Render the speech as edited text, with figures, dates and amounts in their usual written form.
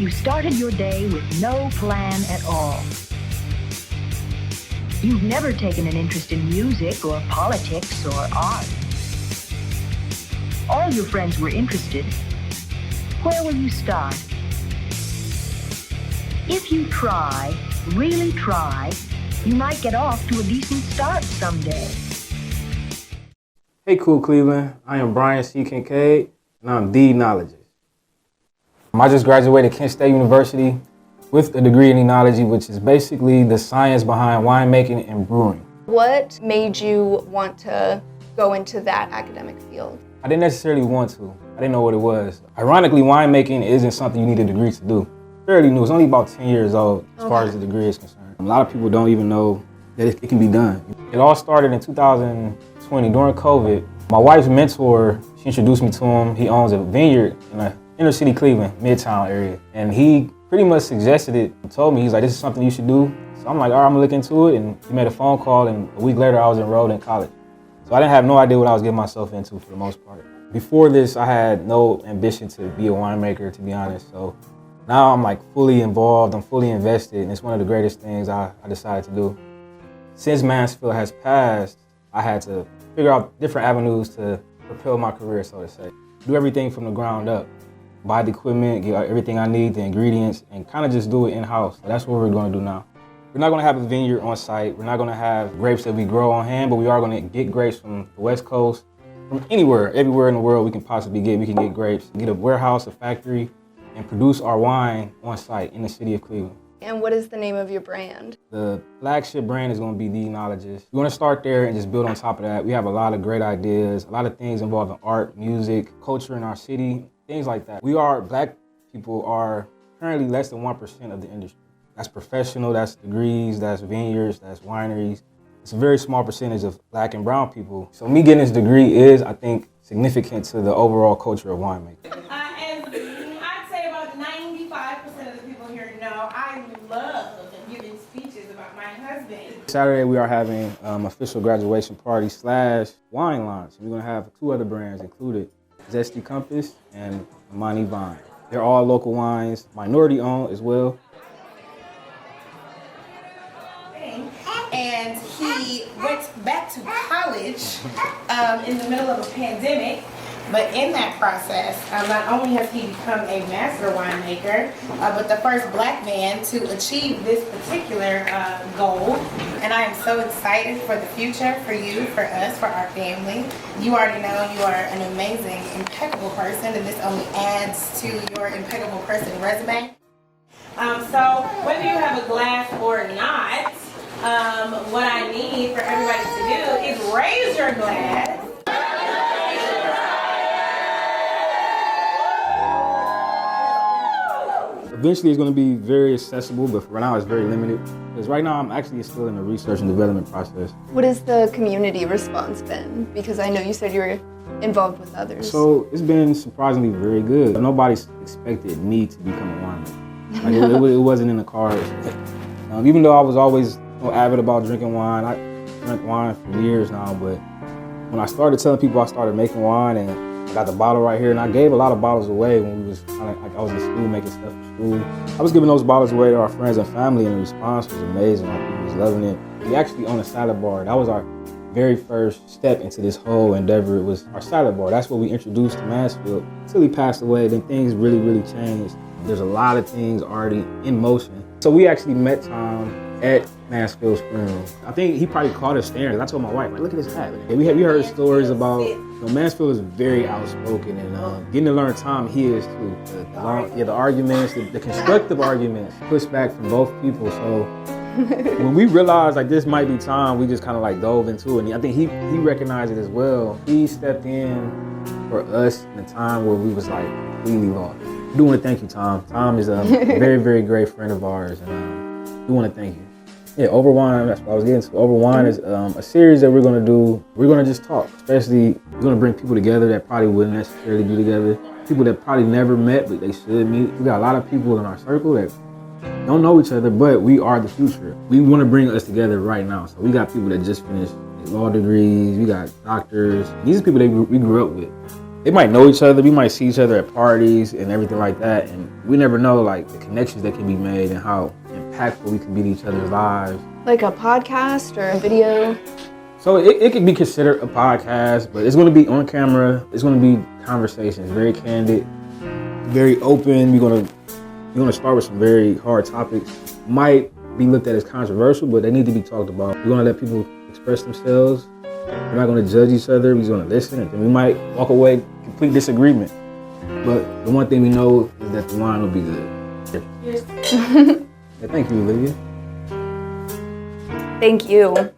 you started your day with no plan at all. You've never taken an interest in music or politics or art. All your friends were interested. Where will you start? If you try, really try, you might get off to a decent start someday. Hey, CoolCleveland. I am Brian Kincaid, and I'm the Enologist. I just graduated Kent State University with a degree in Enology, which is basically the science behind winemaking and brewing. What made you want to go into that academic field? I didn't necessarily want to. I didn't know what it was. Ironically, winemaking isn't something you need a degree to do. Fairly new. It's only about 10 years old as far as the degree is concerned. A lot of people don't even know that it can be done. It all started in 2020 during COVID. My wife's mentor, she introduced me to him. He owns a vineyard in the inner city Cleveland, Midtown area. And he pretty much suggested it and told me, he's like, this is something you should do. So I'm like, all right, I'm gonna look into it. And he made a phone call, and a week later I was enrolled in college. So I didn't have no idea what I was getting myself into for the most part. Before this, I had no ambition to be a winemaker, to be honest. So now I'm like fully involved, I'm fully invested, and it's one of the greatest things I decided to do. Since Mansfield has passed, I had to figure out different avenues to propel my career, so to say. Do everything from the ground up. Buy the equipment, get everything I need, the ingredients, and kind of just do it in-house. So that's what we're gonna do now. We're not gonna have a vineyard on site. We're not gonna have grapes that we grow on hand, but we are gonna get grapes from the West Coast, from anywhere, everywhere in the world we can possibly get. We can get grapes, get a warehouse, a factory, and produce our wine on site in the city of Cleveland. And what is the name of your brand? The flagship brand is gonna be The Enologist. We're gonna start there and just build on top of that. We have a lot of great ideas, a lot of things involving art, music, culture in our city, things like that. Black people are currently less than 1% of the industry. That's professional, that's degrees, that's vineyards, that's wineries. It's a very small percentage of Black and brown people. So me getting this degree is, I think, significant to the overall culture of winemaking. As I'd say about 95% of the people here know, I love giving speeches about my husband. Saturday we are having official graduation party / wine launch. We're gonna have 2 other brands included, Zesty Compass and Amani Vine. They're all local wines, minority owned as well. And he went back to college in the middle of a pandemic. But in that process, not only has he become a master winemaker, but the first Black man to achieve this particular goal. And I am so excited for the future, for you, for us, for our family. You already know you are an amazing, impeccable person, and this only adds to your impeccable person resume. So whether you have a glass or not, what I need for everybody to do is raise your glass. Eventually it's going to be very accessible, but for now it's very limited. Because right now I'm actually still in the research and development process. What has the community response been? Because I know you said you were involved with others. So it's been surprisingly very good. Nobody expected me to become a winemaker. Like it wasn't in the cards. Even though I was always avid about drinking wine, I drank wine for years now, but when I started telling people I started making wine, and I got the bottle right here, and I gave a lot of bottles away when we was I was in school making stuff for school. I was giving those bottles away to our friends and family, and the response was amazing. Like, people was loving it. We actually own a salad bar. That was our very first step into this whole endeavor. It was our salad bar. That's what we introduced to Mansfield. Until he passed away, then things really, really changed. There's a lot of things already in motion. So we actually met Tom at Mansfield's funeral. I think he probably caught us staring. I told my wife, like, look at his hat. We heard stories about, Mansfield is very outspoken, and getting to learn Tom, he is too. The arguments, the constructive arguments, pushback from both people. So when we realized like this might be Tom, we just kind of like dove into it. And I think he recognized it as well. He stepped in for us in a time where we was like completely lost. I do want to thank you, Tom. Tom is a very, very great friend of ours, and I do want to thank you. Yeah, Overwine, that's what I was getting to. Overwine is a series that we're going to do. We're going to just talk, especially we're going to bring people together that probably wouldn't necessarily be together. People that probably never met, but they should meet. We got a lot of people in our circle that don't know each other, but we are the future. We want to bring us together right now. So we got people that just finished law degrees. We got doctors. These are people that we grew up with. they might know each other. We might see each other at parties and everything like that. And we never know like the connections that can be made and how impactful we can be to each other's lives. Like a podcast or a video? So it could be considered a podcast, but it's going to be on camera. It's going to be conversations, very candid, very open. We're going to start with some very hard topics. Might be looked at as controversial, but they need to be talked about. We're going to let people express themselves. We're not going to judge each other. We're just going to listen, and then we might walk away complete disagreement. But the one thing we know is that the wine will be good. Cheers. Yeah, thank you, Olivia. Thank you.